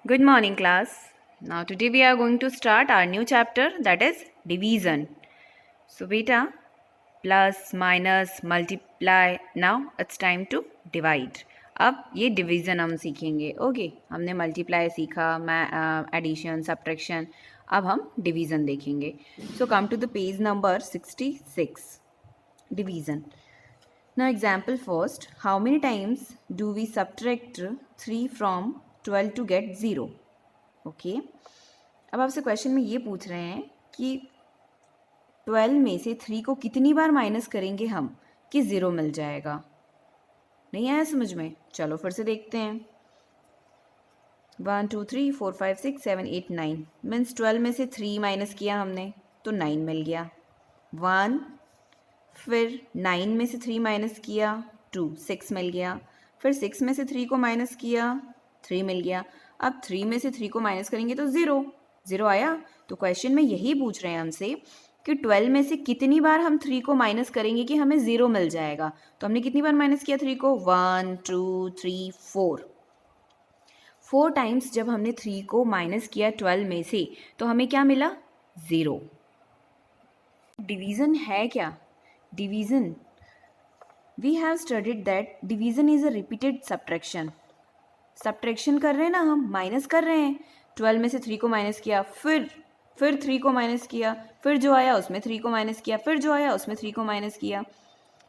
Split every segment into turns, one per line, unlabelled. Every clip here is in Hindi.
Good morning, class. Now, today we are going to start our new chapter, that is division. So, beta, plus, minus, multiply. Now, it's time to divide. अब ये डिवीज़न हम सीखेंगे. ओके, हमने मल्टीप्लाई सीखा, एडिशन, सब्ट्रैक्शन. अब हम डिवीज़न देखेंगे. So come to the page number 66. Division. Now, example first. How many times do we subtract 3 from 12 to get 0? Okay अब आपसे क्वेश्चन में ये पूछ रहे हैं कि 12 में से 3 को कितनी बार माइनस करेंगे हम कि 0 मिल जाएगा. नहीं आया समझ में? चलो फिर से देखते हैं. 1 2 3 4 5 6 7 8 9 मीन्स 12 में से 3 माइनस किया हमने तो 9 मिल गया. 1 फिर 9 में से 3 माइनस किया 2 6 मिल गया. फिर 6 में से 3 को माइनस किया 3 मिल गया. अब 3 में से 3 को माइनस करेंगे तो 0 आया. तो क्वेश्चन में यही पूछ रहे हैं हमसे कि 12 में से कितनी बार हम 3 को माइनस करेंगे कि हमें 0 मिल जाएगा. तो हमने कितनी बार माइनस किया 3 को? 1 2 3 4 टाइम्स जब हमने 3 को माइनस किया 12 में से तो हमें क्या मिला? 0. डिवीज़न है क्या? Division we have studied that division is a repeated subtraction. Subtraction कर रहे हैं ना, हम माइनस कर रहे हैं. 12 में से 3 को माइनस किया, फिर 3 को माइनस किया, फिर जो आया उसमें 3 को माइनस किया, फिर जो आया उसमें 3 को माइनस किया.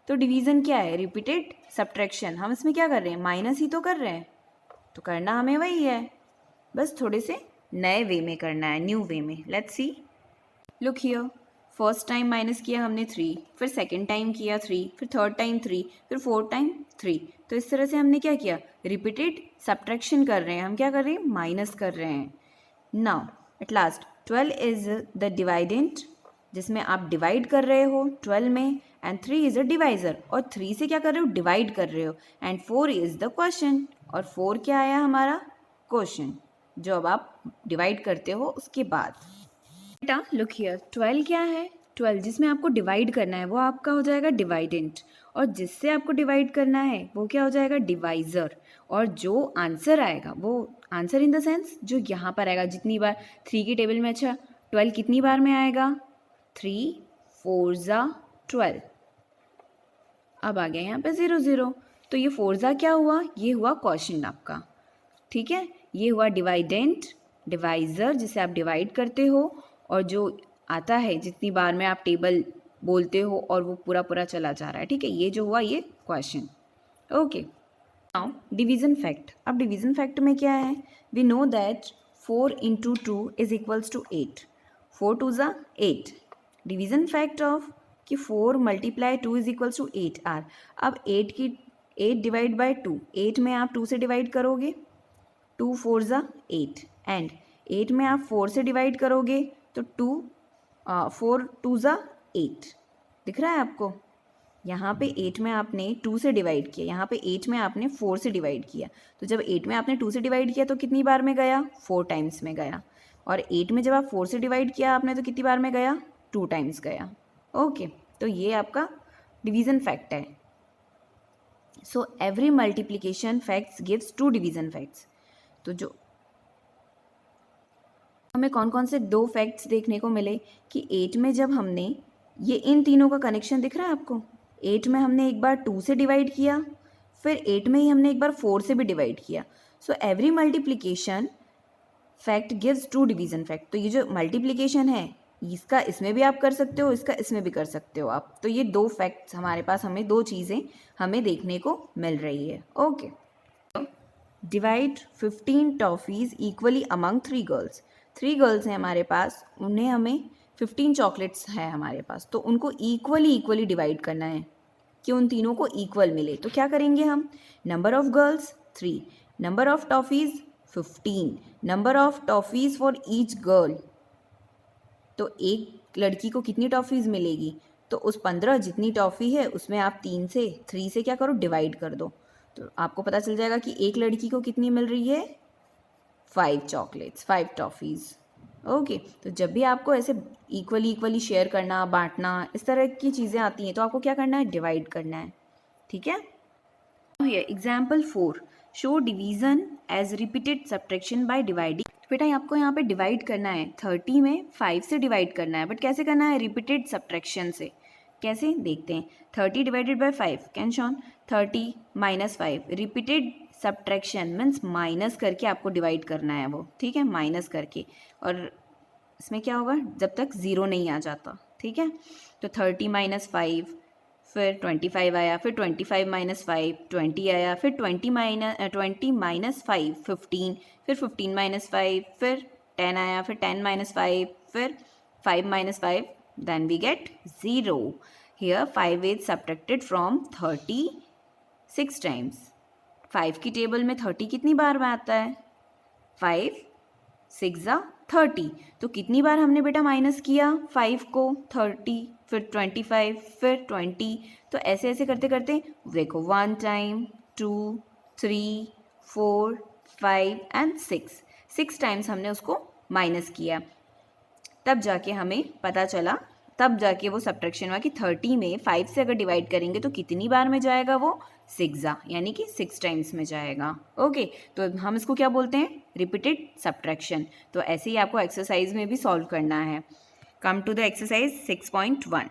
तो डिवीज़न क्या है? Repeated subtraction. हम इसमें क्या कर रहे हैं? माइनस ही तो कर रहे हैं. तो करना हमें वही है, बस थोड़े से नए वे में करना है, न्यू वे में. Let's see. Look here. First time minus किया हमने 3, फिर सेकेंड टाइम किया 3, फिर थर्ड टाइम 3, फिर फोर्थ टाइम 3. तो इस तरह से हमने क्या किया? रिपीटेड सब्ट्रैक्शन कर रहे हैं. हम क्या कर रहे हैं? माइनस कर रहे हैं. Now at last 12 is the डिवाइडेंट, जिसमें आप डिवाइड कर रहे हो 12 में, एंड 3 इज अ डिवाइजर, और 3 से क्या कर रहे हो? डिवाइड कर रहे हो. एंड 4 इज द क्वेश्चन, और 4 क्या आया हमारा? क्वेश्चन, जो अब आप डिवाइड करते हो उसके बाद. बेटा लुक हियर, 12 क्या है? 12 जिसमें आपको डिवाइड करना है वो आपका हो जाएगा डिवाइडेंट, और जिससे आपको डिवाइड करना है वो क्या हो जाएगा? डिवाइज़र. और जो आंसर आएगा वो आंसर इन द सेंस जो यहाँ पर आएगा जितनी बार 3 की टेबल में. अच्छा 12 कितनी बार में आएगा? 3 4 12. अब आ गया यहाँ पे 0 0. तो ये 4 क्या हुआ? ये हुआ क्वेश्चन आपका. ठीक है, ये हुआ डिवाइडेंट, डिवाइज़र जिसे आप डिवाइड करते हो, और जो आता है जितनी बार में आप टेबल बोलते हो और वो पूरा पूरा चला जा रहा है. ठीक है, ये जो हुआ ये question. Okay, now division fact. अब डिवीज़न फैक्ट में क्या है? We know that 4 into 2 is equals to 8. 4 2 8. Division fact of कि 4 मल्टीप्लाई 2 इज इक्वल्स टू 8 आर. अब 8 डिवाइड बाई 2, 8 में आप 2 से डिवाइड करोगे, 2 4 8, एंड 8 में आप 4 से डिवाइड करोगे तो 4 2 8. दिख रहा है आपको? यहाँ पे 8 में आपने 2 से डिवाइड किया, यहाँ पे 8 में आपने 4 से डिवाइड किया. तो जब 8 में आपने 2 से डिवाइड किया तो कितनी बार में गया? 4 टाइम्स में गया. और 8 में जब आप 4 से डिवाइड किया आपने तो कितनी बार में गया? 2 टाइम्स गया. ओके, तो ये आपका डिवीज़न फैक्ट है. So every multiplication facts gives 2 division facts. तो जो हमें कौन कौन से 2 फैक्ट्स देखने को मिले कि 8 में जब हमने ये इन तीनों का कनेक्शन दिख रहा है आपको? 8 में हमने एक बार 2 से डिवाइड किया, फिर 8 में ही हमने एक बार 4 से भी डिवाइड किया. So every multiplication fact gives 2 division fact. तो ये जो मल्टीप्लिकेशन है इसका इसमें भी आप कर सकते हो, इसका इसमें भी कर सकते हो आप. तो ये 2 फैक्ट्स हमारे पास, हमें 2 चीज़ें हमें देखने को मिल रही है. Okay, divide 15 toffees equally among 3 girls. 3 girls हैं हमारे पास, उन्हें हमें 15 चॉकलेट्स हैं हमारे पास, तो उनको इक्वली डिवाइड करना है कि उन तीनों को इक्वल मिले. तो क्या करेंगे हम? Number of girls 3, number of toffees 15, number of toffees for each girl. तो एक लड़की को कितनी टॉफ़ीज़ मिलेगी? तो उस 15 जितनी टॉफ़ी है उसमें आप 3 से क्या करो? डिवाइड कर दो. तो आपको पता चल जाएगा कि एक लड़की को कितनी मिल रही है? 5 चॉकलेट्स, 5 टॉफ़ीज़. ओके, तो जब भी आपको ऐसे इक्वली शेयर करना, बांटना, इस तरह की चीज़ें आती हैं तो आपको क्या करना है? डिवाइड करना है. ठीक है. Here example 4. Show division as repeated subtraction by dividing. बेटा आपको यहाँ पे डिवाइड करना है, 30 में 5 से डिवाइड करना है, बट कैसे करना है? रिपीटेड सब्ट्रैक्शन से। कैसे देखते हैं? 30 divided by 5 can shown 30 minus 5। Repeated subtraction means minus करके आपको डिवाइड करना है वो, ठीक है, माइनस करके। और इसमें क्या होगा? जब तक ज़ीरो नहीं आ जाता, ठीक है। तो 30 माइनस 5, फिर 25 आया, फिर 25 माइनस 5 20 आया, फिर 20 माइनस 5 15, फिर 15 माइनस 5, फिर 10 आया, फिर 10 माइनस 5, फिर 5 minus 5, then we get 0। Here 5 is subtracted from 30 6 times. 5 की टेबल में 30 कितनी बार में आता है? 5 6 ज़ा 30। तो कितनी बार हमने बेटा माइनस किया 5 को? 30, फिर 25, फिर 20। तो ऐसे ऐसे करते करते देखो 1 टाइम, 2 3 4 5 एंड 6 टाइम्स हमने उसको माइनस किया। तब जाके हमें पता चला, तब जाके वो सब्ट्रैक्शन हुआ कि 30 में 5 से अगर डिवाइड करेंगे तो कितनी बार में जाएगा वो? 6 यानी कि 6 टाइम्स में जाएगा। ओके, तो हम इसको क्या बोलते हैं? Repeated subtraction. तो ऐसे ही आपको एक्सरसाइज में भी सॉल्व करना है। Come to the exercise 6.1।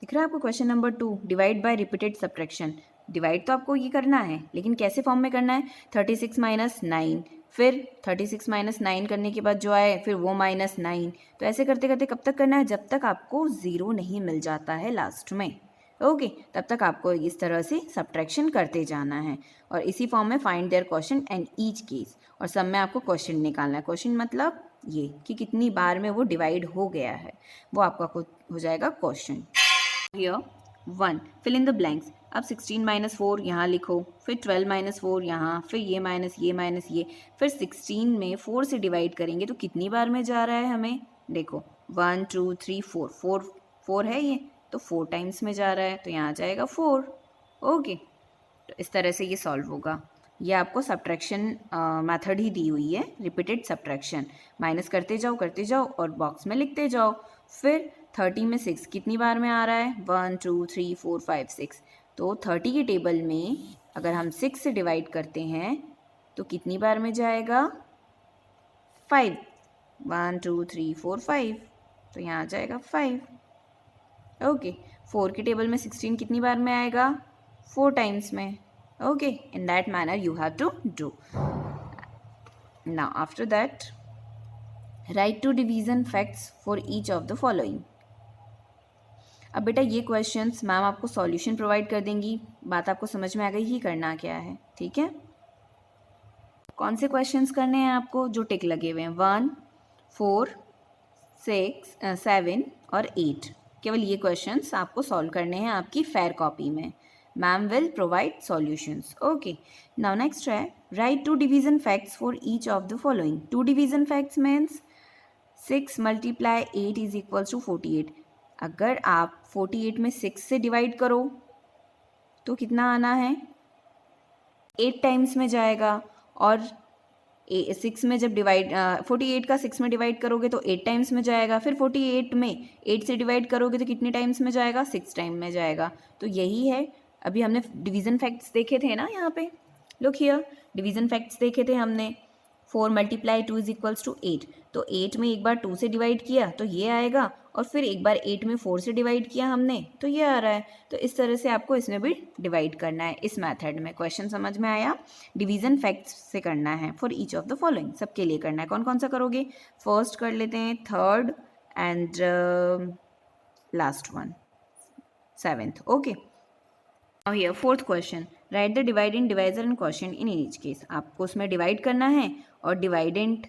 दिख रहा है आपको question number 2, divide by repeated subtraction. Divide तो आपको ये करना है, लेकिन कैसे फॉर्म में करना है? 36 माइनस 9, फिर 36 माइनस 9 करने के बाद जो आए फिर वो माइनस 9। तो ऐसे करते करते कब तक करना है? जब तक आपको ज़ीरो नहीं मिल जाता है लास्ट में। ओके, तब तक आपको इस तरह से सब्ट्रैक्शन करते जाना है। और इसी फॉर्म में find their question and each case. और सब में आपको क्वेश्चन निकालना है। क्वेश्चन मतलब ये कि कितनी बार में वो डिवाइड हो गया है, वो आपका हो जाएगा question. Here 1 fill in the blanks. अब 16 माइनस 4 यहाँ लिखो, फिर 12 माइनस 4 यहाँ, फिर ये माइनस ये, फिर 16 में 4 से डिवाइड करेंगे तो कितनी बार में जा रहा है हमें? देखो 1 2 3 4 4 है ये, तो 4 टाइम्स में जा रहा है, तो यहाँ आ जाएगा 4। ओके, तो इस तरह से ये सॉल्व होगा। ये आपको सब्ट्रैक्शन मेथड ही दी हुई है, रिपीटेड सब्ट्रैक्शन। माइनस करते जाओ और बॉक्स में लिखते जाओ। फिर 30 में 6 कितनी बार में आ रहा है? 1 2 3 4 5 6। तो 30 की टेबल में अगर हम 6 से डिवाइड करते हैं तो कितनी बार में जाएगा? 5। 1 2 3 4 5, तो यहाँ आ जाएगा 5। ओके, 4 की टेबल में 16 कितनी बार में आएगा? 4 टाइम्स में। Okay, in that manner you have to do. Now after that, write two division facts for each of the following. अब बेटा ये क्वेश्चंस मैम आपको सॉल्यूशन प्रोवाइड कर देंगी, बात आपको समझ में आ गई ही करना क्या है, ठीक है। कौन से क्वेश्चंस करने हैं आपको? जो टिक लगे हुए हैं 1 4 6 7 और 8, केवल ये क्वेश्चंस आपको सॉल्व करने हैं आपकी फेयर कॉपी में। Ma'am will provide solutions. Okay. Now next है, write two division facts for each of the following. Two division facts means 6 multiply 8 is equals to 48. अगर आप 48 में 6 से डिवाइड करो तो कितना आना है? 8 टाइम्स में जाएगा। और 6 में जब 48 का 6 में डिवाइड करोगे तो 8 टाइम्स में जाएगा। फिर 48 में 8 से डिवाइड करोगे तो कितने टाइम्स में जाएगा? 6 टाइम में जाएगा। तो यही है, अभी हमने डिवीज़न फैक्ट्स देखे थे ना, यहाँ पे लुक हियर, डिवीज़न फैक्ट्स देखे थे हमने। 4 मल्टीप्लाई 2 इज इक्वल्स टू 8। तो 8 में एक बार 2 से डिवाइड किया तो ये आएगा, और फिर एक बार 8 में 4 से डिवाइड किया हमने तो ये आ रहा है। तो इस तरह से आपको इसमें भी डिवाइड करना है इस मेथड में। क्वेश्चन समझ में आया? डिवीज़न फैक्ट्स से करना है for each of the following, सबके लिए करना है। कौन कौन सा करोगे? फर्स्ट कर लेते हैं, third and last one 7th। Okay, now here 4th question, right the dividend, divisor and quotient in each case. आपको उसमें डिवाइड करना है और डिवाइडेंड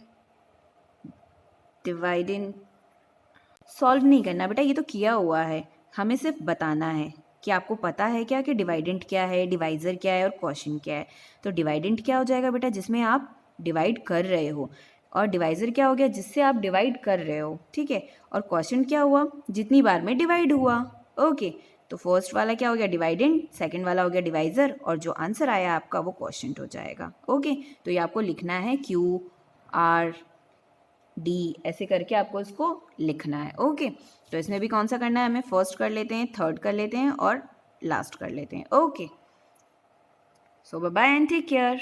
सॉल्व नहीं करना बेटा, ये तो किया हुआ है, हमें सिर्फ बताना है कि आपको पता है क्या कि डिवाइडेंट क्या है, डिवाइजर क्या है और क्वोशिएंट क्या है। तो डिवाइडेंट क्या हो जाएगा बेटा? जिसमें आप डिवाइड कर रहे हो, और डिवाइजर क्या हो गया? जिससे आप डिवाइड कर रहे हो, ठीक है। और क्वोशिएंट क्या हुआ? जितनी बार में डिवाइड हुआ। ओके, तो फर्स्ट वाला क्या हो गया? डिवाइडेंट, सेकंड वाला हो गया डिवाइजर, और जो आंसर आया आपका वो क्वोशिएंट हो जाएगा। ओके, तो ये आपको लिखना है QR D, ऐसे करके आपको इसको लिखना है। ओके, तो इसमें भी कौन सा करना है हमें? फर्स्ट कर लेते हैं, थर्ड कर लेते हैं और लास्ट कर लेते हैं। Okay, So bye bye and take care.